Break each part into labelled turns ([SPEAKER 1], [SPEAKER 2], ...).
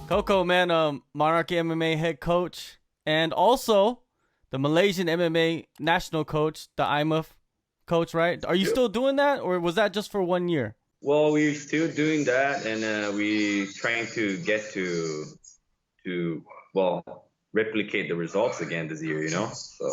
[SPEAKER 1] Coco, man, Monarchy MMA head coach, and also the Malaysian MMA national coach, the IMMAF coach, right? Are you
[SPEAKER 2] Yep.
[SPEAKER 1] still doing that, or was that just for 1 year?
[SPEAKER 2] Well, we're still doing that, and we trying to get to replicate the results again this year. So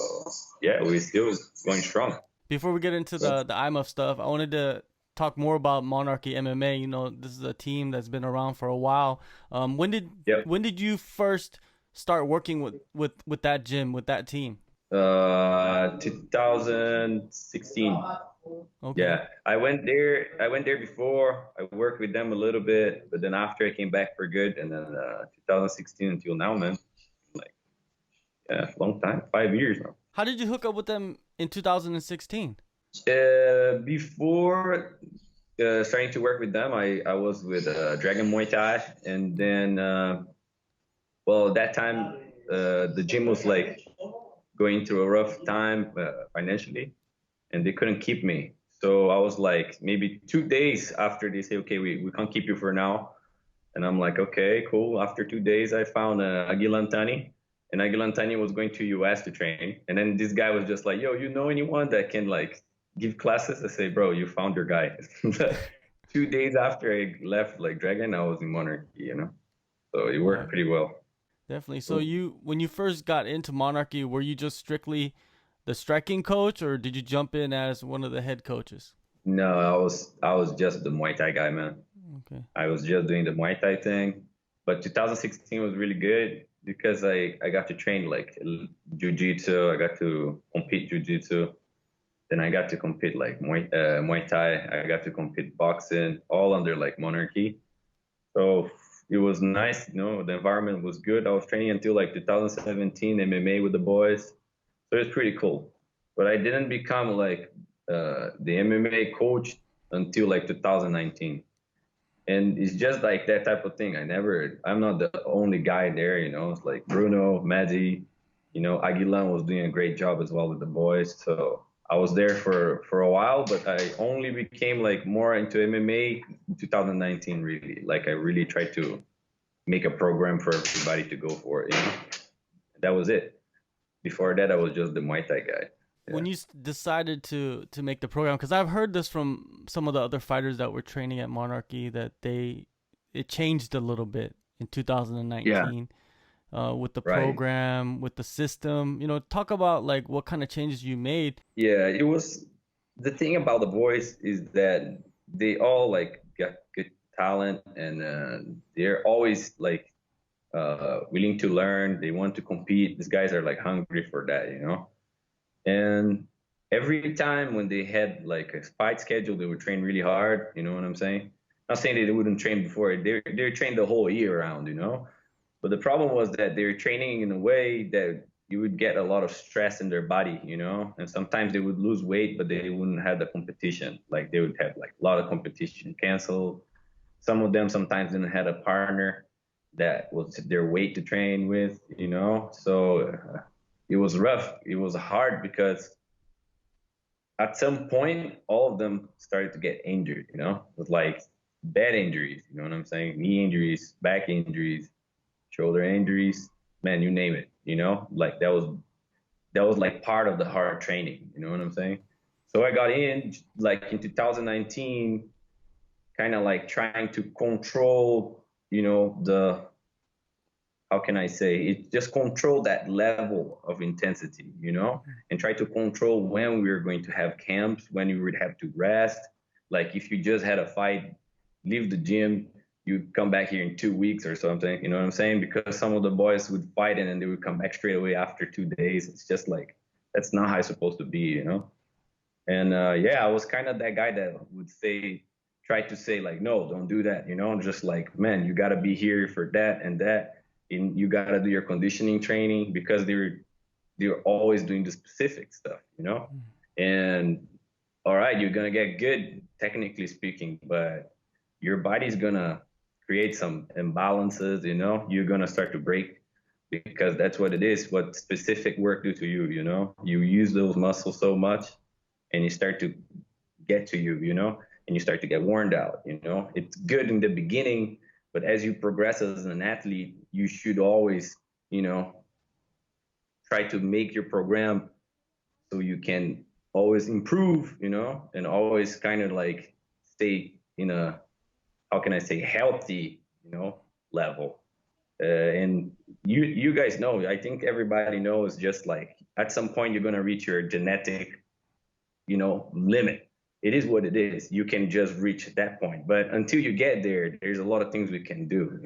[SPEAKER 2] yeah, we're still going strong.
[SPEAKER 1] Before we get into the IMMAF stuff, I wanted to talk more about Monarchy MMA. You know, this is a team that's been around for a while. When did
[SPEAKER 2] Yep.
[SPEAKER 1] when did you first start working with that gym, with that team?
[SPEAKER 2] 2016.
[SPEAKER 1] Okay.
[SPEAKER 2] Yeah, I went there. I went there before. I worked with them a little bit, but then after I came back for good, and then 2016 until now, man, like yeah, long time, 5 years now.
[SPEAKER 1] How did you hook up with them in 2016?
[SPEAKER 2] Before starting to work with them, I was with Dragon Muay Thai, and then that time the gym was like going through a rough time financially, and they couldn't keep me. So I was like, maybe 2 days after they say, okay, we can't keep you for now. And I'm like, okay, cool. After 2 days, I found Aguilantani, and Aguilantani was going to US to train. And then this guy was just like, yo, you know anyone that can like give classes? I say, bro, you found your guy. 2 days after I left like Dragon, I was in Monarchy. So it worked
[SPEAKER 1] Yeah,
[SPEAKER 2] pretty well.
[SPEAKER 1] definitely. So when you first got into Monarchy, were you just strictly the striking coach, or did you jump in as one of the head coaches?
[SPEAKER 2] No, I was just the Muay Thai guy, man.
[SPEAKER 1] Okay.
[SPEAKER 2] I was just doing the Muay Thai thing. But 2016 was really good because I got to train like jiu-jitsu. I got to compete jiu-jitsu. Then I got to compete like Muay Thai. I got to compete boxing, all under like Monarchy. So it was nice. The environment was good. I was training until like 2017 MMA with the boys. So it's pretty cool. But I didn't become like the MMA coach until like 2019. And it's just like that type of thing. I'm not the only guy there. It's like Bruno, Maddie, Aguilan was doing a great job as well with the boys. So I was there for a while, but I only became like more into MMA in 2019, really. Like I really tried to make a program for everybody to go for it. That was it. Before that, I was just the Muay Thai guy.
[SPEAKER 1] When
[SPEAKER 2] Yeah.
[SPEAKER 1] you decided to make the program, because I've heard this from some of the other fighters that were training at Monarchy, that it changed a little bit in
[SPEAKER 2] Yeah.
[SPEAKER 1] 2019 with the
[SPEAKER 2] Right.
[SPEAKER 1] program, with the system. You know, talk about like what kind of changes you made.
[SPEAKER 2] Yeah, it was the thing about the boys is that they all like got good talent, and they're always like willing to learn. They want to compete. These guys are like hungry for that. And every time when they had like a fight schedule, they would train really hard. You know what I'm saying? Not saying that they wouldn't train before. They're trained the whole year round. But the problem was that they're training in a way that you would get a lot of stress in their body. And sometimes they would lose weight, but they wouldn't have the competition. Like they would have like a lot of competition canceled. Some of them sometimes didn't have a partner that was their weight to train with. So it was rough. It was hard because at some point, all of them started to get injured, with like bad injuries. You know what I'm saying? Knee injuries, back injuries, shoulder injuries, man, you name it. Like that was like part of the hard training. You know what I'm saying? So I got in like in 2019, kind of like trying to control, the how can I say it, just control that level of intensity, and try to control when we were going to have camps, when you would have to rest. Like if you just had a fight, leave the gym, you come back here in 2 weeks or something. You know what I'm saying? Because some of the boys would fight and then they would come back straight away after 2 days. It's just like that's not how it's supposed to be. And yeah, I was kind of that guy that would try to say like, no, don't do that. Just like, man, you got to be here for that and that, and you got to do your conditioning training because they're always doing the specific stuff. And all right, you're gonna get good technically speaking, but your body's gonna create some imbalances. You're gonna start to break because that's what it is. What specific work do to you. You use those muscles so much and you start to get to you, and you start to get worn out. It's good in the beginning But as you progress as an athlete, you should always, try to make your program so you can always improve, and always kind of like stay in a, how can I say, healthy, level. And you guys know, I think everybody knows, just like at some point you're gonna reach your genetic, limit. It is what it is. You can just reach that point. But until you get there, there's a lot of things we can do.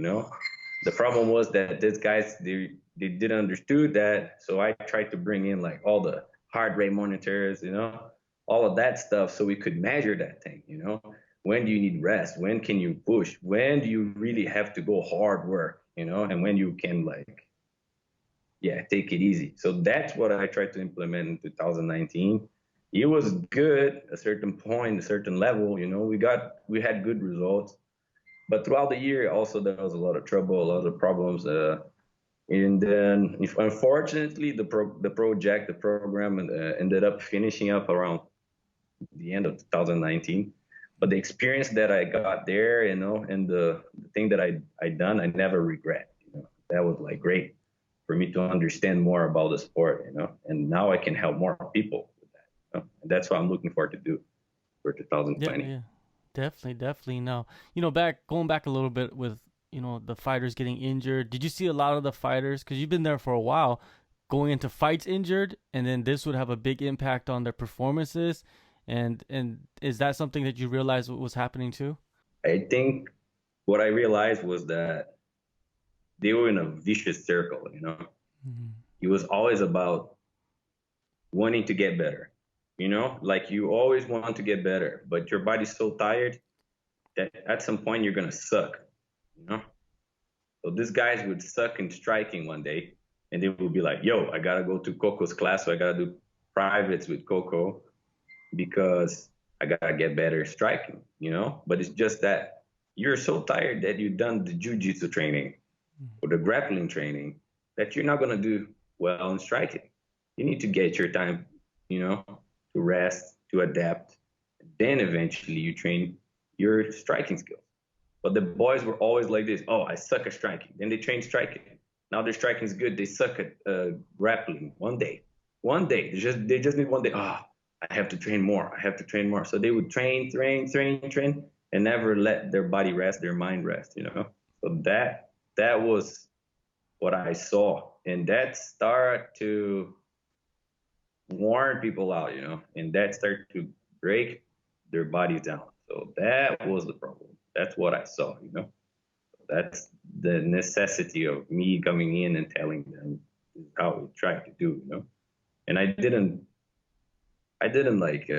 [SPEAKER 2] The problem was that these guys, they didn't understood that. So I tried to bring in like all the heart rate monitors, all of that stuff, so we could measure that thing. When do you need rest? When can you push? When do you really have to go hard work? And when you can, like, yeah, take it easy. So that's what I tried to implement in 2019. It was good at a certain point, a certain level. We had good results, but throughout the year also there was a lot of trouble, a lot of problems. And then, unfortunately, the program ended up finishing up around the end of 2019. But the experience that I got there, and the thing that I done, I never regret. That was like great for me to understand more about the sport, and now I can help more people with that. And that's what I'm looking forward to do for
[SPEAKER 1] Yeah,
[SPEAKER 2] 2020.
[SPEAKER 1] yeah, definitely, definitely. Now, going back a little bit with the fighters getting injured. Did you see a lot of the fighters, because you've been there for a while, going into fights injured, and then this would have a big impact on their performances? And is that something that you realized what was happening too?
[SPEAKER 2] I think what I realized was that they were in a vicious circle.
[SPEAKER 1] Mm-hmm.
[SPEAKER 2] It was always about wanting to get better. Like you always want to get better, but your body's so tired that at some point you're gonna suck. You know. So these guys would suck in striking one day, and they would be like, "Yo, I gotta go to Coco's class, so I gotta do privates with Coco because I gotta get better striking." But it's just that you're so tired that you've done the jujitsu training or the grappling training that you're not gonna do well in striking. You need to get your time, to rest, to adapt. Then eventually you train your striking skills. But the boys were always like this. Oh, I suck at striking. Then they train striking. Now their striking is good. They suck at grappling. One day. They just need one day. Oh, I have to train more. I have to train more. So they would train, and never let their body rest, their mind rest. So that was what I saw, and that started to warn people out, and that started to break their bodies down. So that was the problem. That's what I saw. That's the necessity of me coming in and telling them how we try to do. And I didn't like,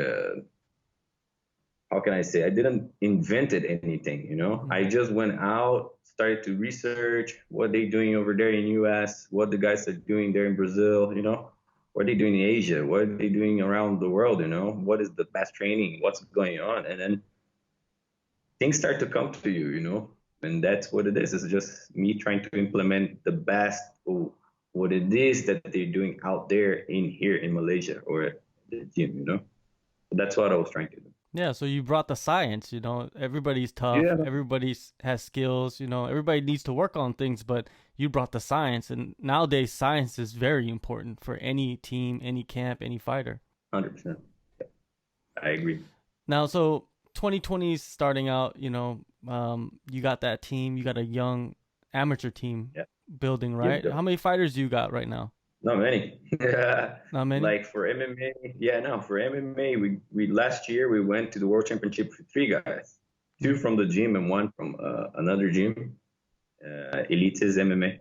[SPEAKER 2] how can I say, I didn't invented anything. I just went out, started to research what they're doing over there in US, what the guys are doing there in Brazil, what are they doing in Asia, what are they doing around the world, what is the best training, what's going on. And then things start to come to you, and that's what it is. It's just me trying to implement the best of what it is that they're doing out there here in Malaysia or at the gym. That's what I was trying to do.
[SPEAKER 1] Yeah, so you brought the science. Everybody's tough,
[SPEAKER 2] Yeah,
[SPEAKER 1] everybody has skills. Everybody needs to work on things, but you brought the science, and nowadays science is very important for any team, any camp, any fighter.
[SPEAKER 2] 100%. I agree.
[SPEAKER 1] Now, so 2020 is starting out. You got that team, you got a young amateur team
[SPEAKER 2] Yeah.
[SPEAKER 1] building,
[SPEAKER 2] Yep,
[SPEAKER 1] right?
[SPEAKER 2] yep.
[SPEAKER 1] How many fighters do you got right now?
[SPEAKER 2] Not many.
[SPEAKER 1] Not many.
[SPEAKER 2] Like for MMA, yeah, no, for MMA, we last year we went to the World Championship for three guys, two
[SPEAKER 1] Mm-hmm.
[SPEAKER 2] from the gym and one from another gym, Elites MMA.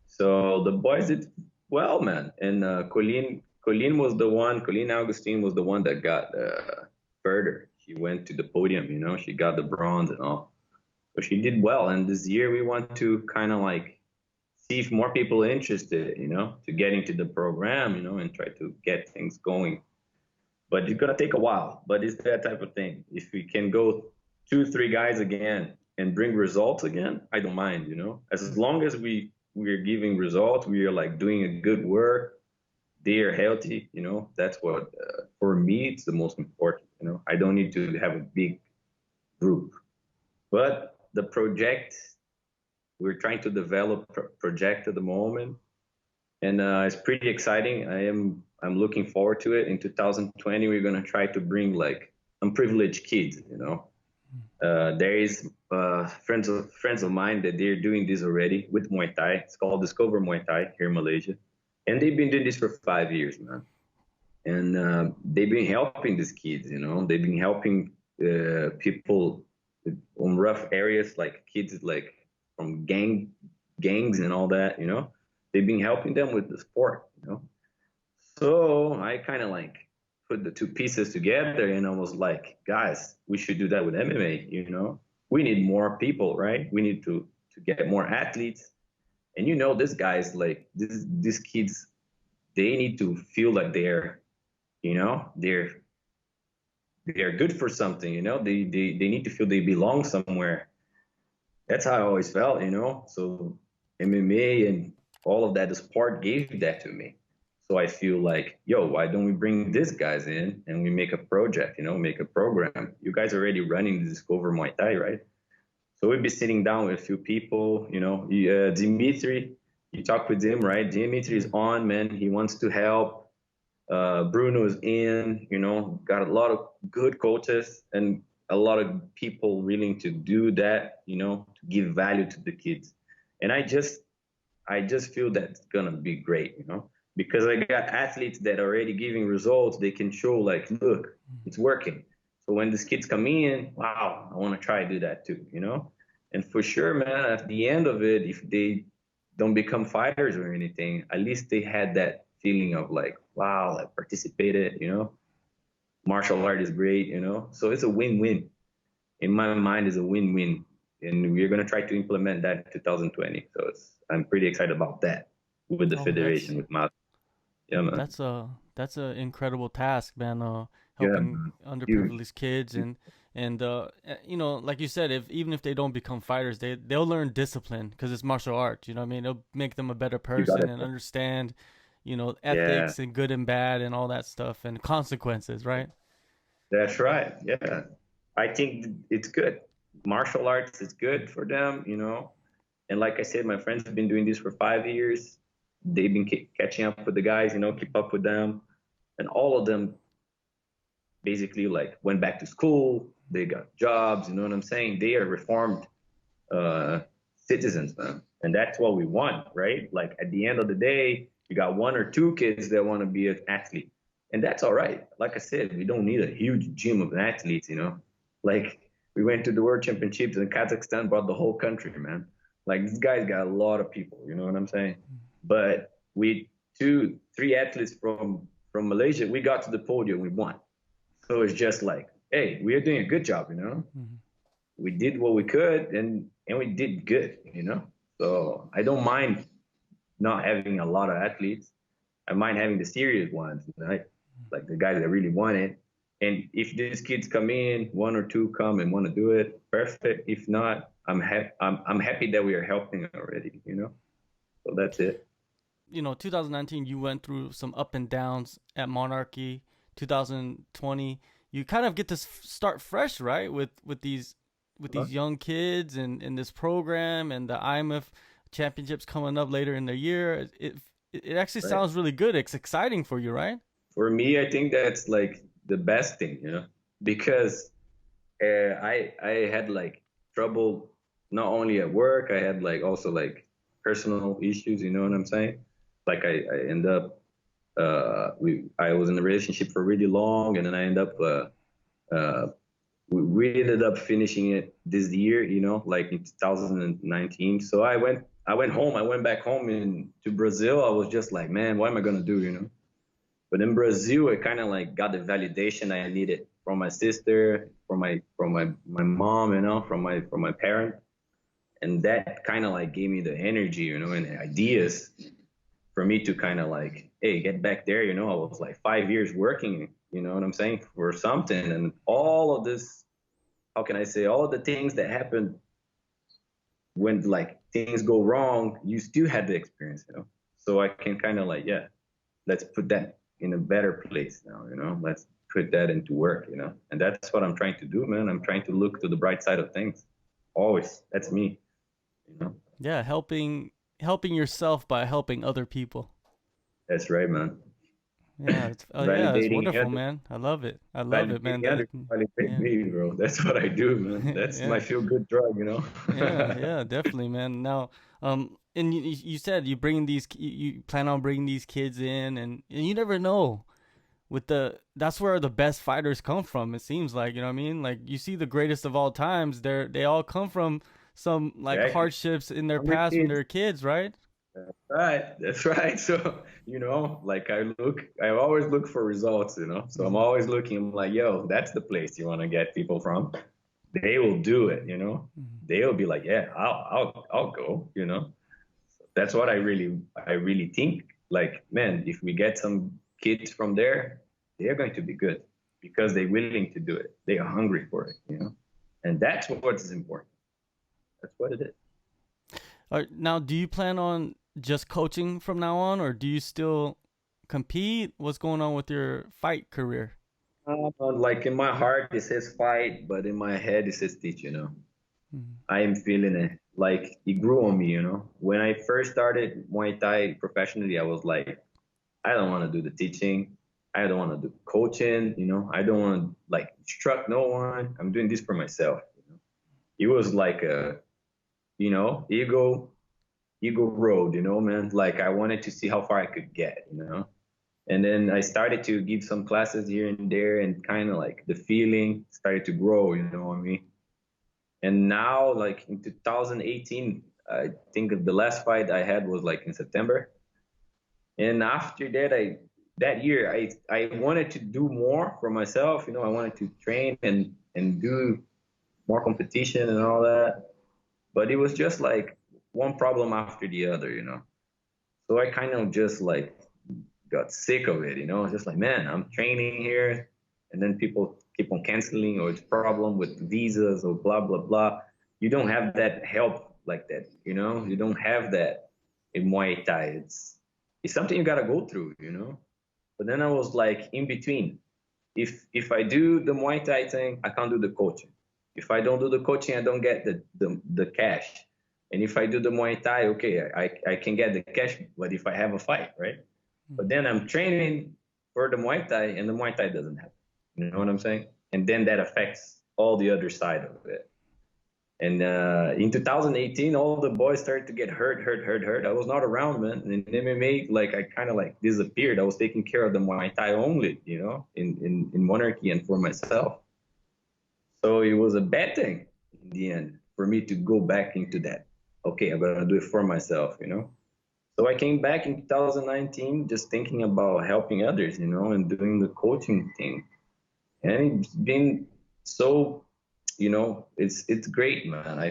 [SPEAKER 2] So the boys did well, man. And Colleen Augustine was the one that got further. She went to the podium. She got the bronze and all. So she did well. And this year we want to kind of like see if more people are interested, to get into the program, and try to get things going. But it's gonna take a while. But it's that type of thing. If we can go 2, 3 guys again and bring results again, I don't mind. As long as we're giving results, we are like doing a good work. They are healthy. That's what for me it's the most important. I don't need to have a big group, but the project we're trying to develop a project at the moment, and it's pretty exciting. I'm looking forward to it. In 2020, we're gonna try to bring like unprivileged kids. There is friends of mine that they're doing this already with Muay Thai. It's called Discover Muay Thai here in Malaysia, and they've been doing this for 5 years, man. And they've been helping these kids. They've been helping people on rough areas, like kids like from gangs and all that. They've been helping them with the sport. So I kind of like put the two pieces together, and I was like, guys, we should do that with MMA. We need more people, right? We need to get more athletes. And this guys, like these kids, they need to feel like they're good for something. They need to feel they belong somewhere. That's how I always felt. So MMA and all of that, the sport gave that to me. So I feel like, yo, why don't we bring these guys in and we make a project, make a program? You guys are already running the Discover Muay Thai, right? So we'll be sitting down with a few people, Dimitri, you talk with him, right? Dimitri is on, man. He wants to help. Bruno is in, got a lot of good coaches and a lot of people willing to do that, to give value to the kids. And I just feel that's gonna be great, because I got athletes that are already giving results. They can show like, look, it's working. So when these kids come in, wow, I want to try to do that too, And for sure, man, at the end of it, if they don't become fighters or anything, at least they had that feeling of like, wow, I participated, martial art is great, so it's a win-win. In my mind, it's a win-win, and we're going to try to implement that in 2020. So I'm pretty excited about that with the federation, with my, yeah, man.
[SPEAKER 1] That's a incredible task, man.
[SPEAKER 2] Yeah,
[SPEAKER 1] Helping
[SPEAKER 2] man.
[SPEAKER 1] underprivileged kids and like you said, even if they don't become fighters, they'll learn discipline because it's martial arts. You know what I mean? It'll make them a better
[SPEAKER 2] You got
[SPEAKER 1] person
[SPEAKER 2] it.
[SPEAKER 1] and understand,
[SPEAKER 2] Yeah,
[SPEAKER 1] ethics and good and bad and all that stuff and consequences, right?
[SPEAKER 2] that's right. Yeah, I think it's good. Martial arts is good for them, And like I said, my friends have been doing this for 5 years. They've been catching up with the guys, keep up with them, and all of them basically like went back to school. They got jobs. You know what I'm saying? They are reformed uh, citizens, man, and that's what we want, right? Like at the end of the day, you got one or two kids that want to be an athlete, and that's all right. Like I said, we don't need a huge gym of athletes. Like we went to the World Championships in Kazakhstan, brought the whole country, man. Like this guy's got a lot of people. You know what I'm saying? But we 2-3 athletes from Malaysia, we got to the podium, we won. So it's just like, hey, we are doing a good job,
[SPEAKER 1] Mm-hmm.
[SPEAKER 2] We did what we could, and we did good, So I don't mind not having a lot of athletes. I mind having the serious ones, right? Like the guys that really want it. And if these kids come in, one or two come and want to do it, perfect. If not, I'm happy that we are helping already. So that's it.
[SPEAKER 1] 2019, you went through some up and downs at Monarchy. 2020, you kind of get to start fresh, right? With these young kids and in this program and the IMMAF championships coming up later in the year. It actually
[SPEAKER 2] Right.
[SPEAKER 1] sounds really good. It's exciting for you, right?
[SPEAKER 2] For me, I think that's like the best thing, because I had like trouble not only at work, I had like also like personal issues, you know what I'm saying? Like I end up I was in a relationship for really long, and then I end up uh, we ended up finishing it this year, like in 2019. So I went home. I went back home to Brazil. I was just like, man, what am I gonna do? But in Brazil, I kind of like got the validation I needed from my sister, from my mom, from my parent, and that kind of like gave me the energy, and the ideas for me to kind of like, hey, get back there. I was like 5 years working, you know what I'm saying, for something, and all of this. How can I say, all of the things that happen when like things go wrong, you still had the experience. So I can kind of like, yeah, let's put that in a better place now. Let's put that into work. And that's what I'm trying to do, man. I'm trying to look to the bright side of things. Always. That's me.
[SPEAKER 1] Yeah, helping yourself by helping other people.
[SPEAKER 2] That's right, man.
[SPEAKER 1] Yeah, it's yeah, it's
[SPEAKER 2] Validating
[SPEAKER 1] wonderful,
[SPEAKER 2] others,
[SPEAKER 1] man. I love it, man.
[SPEAKER 2] validating others, validate
[SPEAKER 1] Yeah,
[SPEAKER 2] me, bro. That's what I do, man. That's my
[SPEAKER 1] yeah,
[SPEAKER 2] feel good drug, you know.
[SPEAKER 1] yeah, definitely, man. Now, and you said you bring you plan on bringing these kids in, and you never know with that's where the best fighters come from. It seems like, you know what I mean. Like you see the greatest of all times. They all come from some like
[SPEAKER 2] Exactly.
[SPEAKER 1] hardships in their
[SPEAKER 2] Hungry
[SPEAKER 1] past when they
[SPEAKER 2] kids.
[SPEAKER 1] were kids, right?
[SPEAKER 2] Right. That's right. So, like I always look for results, So I'm
[SPEAKER 1] Mm-hmm.
[SPEAKER 2] always looking, I'm like, yo, that's the place you want to get people from. They will do it,
[SPEAKER 1] Mm-hmm.
[SPEAKER 2] They'll be like, yeah, I'll go. That's what I really think. Like, man, if we get some kids from there, they're going to be good because they're willing to do it. They are hungry for it. And that's what is important. That's what it is.
[SPEAKER 1] Now, do you plan on just coaching from now on, or do you still compete? What's going on with your fight career?
[SPEAKER 2] Like in my heart, it says fight, but in my head, it says teach.
[SPEAKER 1] Mm-hmm.
[SPEAKER 2] I am feeling it. Like it grew on me. When I first started Muay Thai professionally, I was like, I don't want to do the teaching. I don't want to do coaching. I don't want to like instruct no one. I'm doing this for myself. It was like a ego road, man. Like I wanted to see how far I could get. And then I started to give some classes here and there, and kind of like the feeling started to grow. You know what I mean? And now, like in 2018, I think the last fight I had was like in September. And after that, that year, I wanted to do more for myself. I wanted to train and do more competition and all that. But it was just like one problem after the other. So I kind of just like got sick of it. Just like, man, I'm training here, and then people keep on canceling, or it's problem with visas or blah blah blah. You don't have that help like that. You don't have that in Muay Thai. It's something you gotta go through. But then I was like in between. If I do the Muay Thai thing, I can't do the coaching. If I don't do the coaching, I don't get the cash. And if I do the Muay Thai, okay, I can get the cash, but if I have a fight, right? But then I'm training for the Muay Thai, and the Muay Thai doesn't happen. You know what I'm saying? And then that affects all the other side of it. And in 2018, all the boys started to get hurt. I was not around, man. In MMA, like I kind of like disappeared. I was taking care of the Muay Thai only, in Monarchy and for myself. So it was a bad thing in the end for me to go back into that. Okay, I'm gonna do it for myself. So I came back in 2019 just thinking about helping others, and doing the coaching thing. And it's been so, it's great, man. I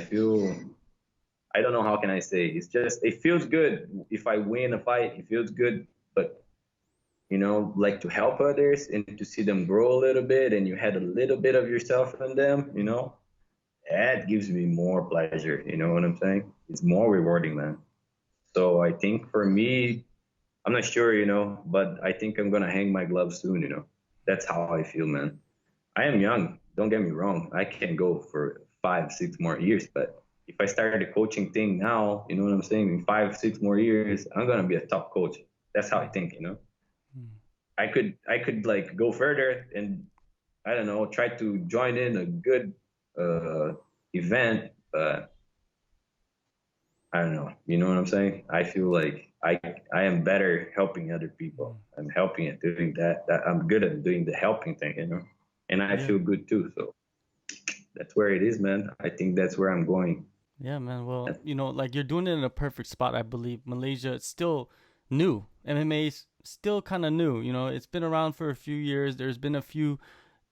[SPEAKER 2] don't know how can I say. It's just it feels good if I win a fight. It feels good, but like to help others and to see them grow a little bit, and you had a little bit of yourself in them, that gives me more pleasure. You know what I'm saying? It's more rewarding, man. So I think for me, I'm not sure, but I think I'm gonna hang my gloves soon. That's how I feel, man. I am young. Don't get me wrong. I can go for 5, 6 more years, but if I start the coaching thing now, you know what I'm saying? In 5, 6 more years, I'm gonna be a top coach. That's how I think. I could like go further and I don't know, try to join in a good uh, event, but I don't know. You know what I'm saying? I feel like I am better helping other people. I'm helping and doing that. I'm good at doing the helping thing. And I
[SPEAKER 1] Yeah.
[SPEAKER 2] feel good too. So that's where it is, man. I think that's where I'm going.
[SPEAKER 1] Yeah, man. Well, like you're doing it in a perfect spot, I believe. Malaysia, it's still new. MMA's still kind of new. It's been around for a few years. There's been a few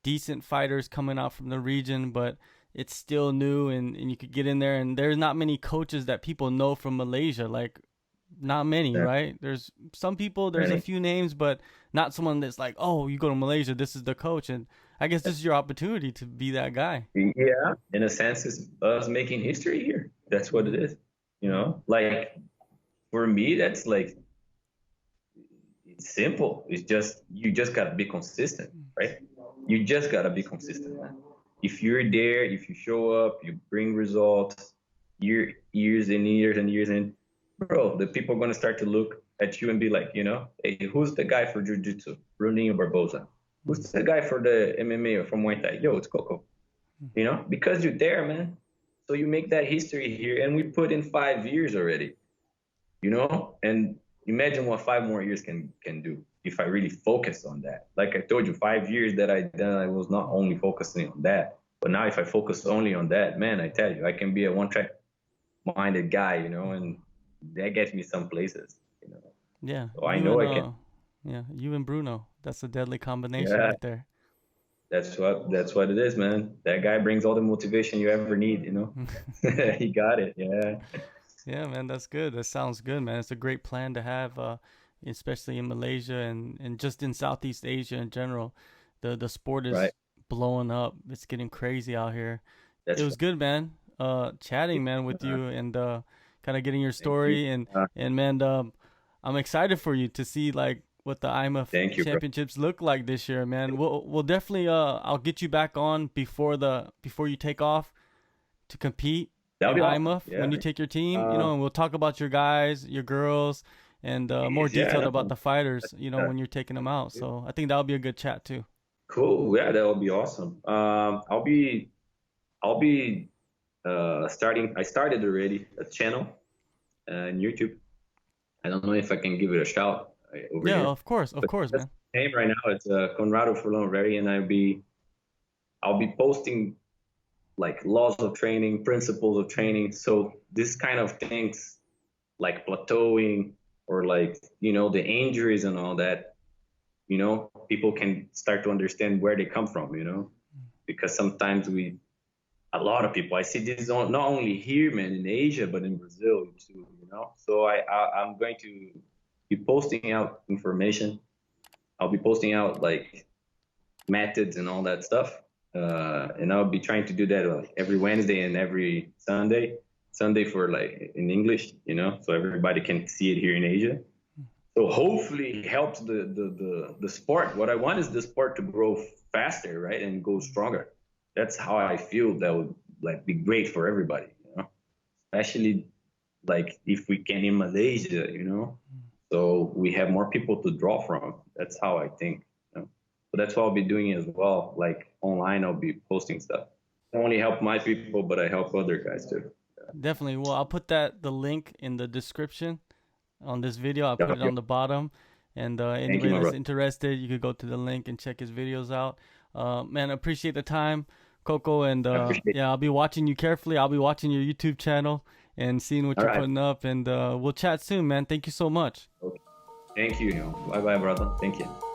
[SPEAKER 1] decent fighters coming out from the region, but it's still new, and you could get in there, and there's not many coaches that people know from Malaysia. Like, not many,
[SPEAKER 2] Yeah.
[SPEAKER 1] right? There's some people, there's a
[SPEAKER 2] Right.
[SPEAKER 1] few names, but not someone that's like, oh, you go to Malaysia, this is the coach. And I guess this is your opportunity to be that guy.
[SPEAKER 2] Yeah. In a sense, it's us making history here. That's what it
[SPEAKER 1] Mm-hmm.
[SPEAKER 2] is. Like for me, that's like it's simple. It's just you just gotta be consistent, right? You just gotta be consistent, man. If you're there, if you show up, you bring results, years and years and years, and bro, the people are gonna start to look at you and be like, hey, who's the guy for jiu-jitsu? Bruninho Barbosa.
[SPEAKER 1] Mm.
[SPEAKER 2] Who's the guy for the MMA or from Muay Thai? Yo, it's Coco. Because you're there, man. So you make that history here, and we put in 5 years already. And imagine what 5 more years can do if I really focus on that. Like I told you, 5 years that I was not only focusing on that, but now if I focus only on that, man, I tell you, I can be a one-track minded guy, and that gets me some places.
[SPEAKER 1] Yeah,
[SPEAKER 2] So I
[SPEAKER 1] you
[SPEAKER 2] know
[SPEAKER 1] and
[SPEAKER 2] I can.
[SPEAKER 1] yeah, you and Bruno. That's a deadly combination
[SPEAKER 2] Yeah,
[SPEAKER 1] right there.
[SPEAKER 2] that's what it is, man. That guy brings all the motivation you ever need. He got it. Yeah.
[SPEAKER 1] Yeah, man, that's good. That sounds good, man. It's a great plan to have, especially in Malaysia and just in Southeast Asia in general. The sport
[SPEAKER 2] Right.
[SPEAKER 1] is blowing up. It's getting crazy out here. It
[SPEAKER 2] That's
[SPEAKER 1] was good, man. Chatting, man, with
[SPEAKER 2] uh,
[SPEAKER 1] you and kind of getting your
[SPEAKER 2] thank you.
[SPEAKER 1] story and man, I'm excited for you to see like what the IMMAF
[SPEAKER 2] Thank you, bro.
[SPEAKER 1] championships look like this year, man. We'll definitely I'll get you back on before you take off to compete
[SPEAKER 2] That'll
[SPEAKER 1] in
[SPEAKER 2] be awesome.
[SPEAKER 1] IMMAF
[SPEAKER 2] Yeah.
[SPEAKER 1] when you take your team,
[SPEAKER 2] Um,
[SPEAKER 1] and we'll talk about your guys, your girls, and more
[SPEAKER 2] yeah.
[SPEAKER 1] detailed about
[SPEAKER 2] No,
[SPEAKER 1] the fighters,
[SPEAKER 2] uh,
[SPEAKER 1] when you're taking them out. So I think that'll be a good chat too.
[SPEAKER 2] cool. Yeah, that'll be awesome. I'll be starting. I started already a channel on YouTube. I don't know if I can give it a shout over
[SPEAKER 1] Yeah,
[SPEAKER 2] here,
[SPEAKER 1] of
[SPEAKER 2] but
[SPEAKER 1] course,
[SPEAKER 2] that's
[SPEAKER 1] man.
[SPEAKER 2] the name right now. It's Conrado F, and I'll be posting like laws of training, principles of training. So this kind of things like plateauing or like, the injuries and all that, people can start to understand where they come from, because sometimes a lot of people, I see this not only here, man, in Asia, but in Brazil too. So I'm going to be posting out information. I'll be posting out like methods and all that stuff. And I'll be trying to do that like every Wednesday and every Sunday. Sunday for like in English, so everybody can see it here in Asia. So hopefully it helps the sport. What I want is the sport to grow faster, right, and go stronger. That's how I feel. That would like be great for everybody. Especially like if we can in Malaysia. So we have more people to draw from. That's how I think. So that's what I'll be doing as well. Like online, I'll be posting stuff. I only help my people, but I help other guys too.
[SPEAKER 1] Definitely. Well, I'll put the link in the description on this video. I'll put
[SPEAKER 2] Yeah.
[SPEAKER 1] it on the bottom. And
[SPEAKER 2] Thank you,
[SPEAKER 1] anybody
[SPEAKER 2] my
[SPEAKER 1] that's
[SPEAKER 2] brother.
[SPEAKER 1] interested, you could go to the link and check his videos out. Man, I appreciate the time, Coco. And
[SPEAKER 2] I appreciate it.
[SPEAKER 1] yeah, I'll be watching you carefully. I'll be watching your YouTube channel and seeing what
[SPEAKER 2] All
[SPEAKER 1] you're
[SPEAKER 2] right.
[SPEAKER 1] putting up. And we'll chat soon, man. Thank you so much.
[SPEAKER 2] Okay. Thank you. Bye bye, brother. Thank you.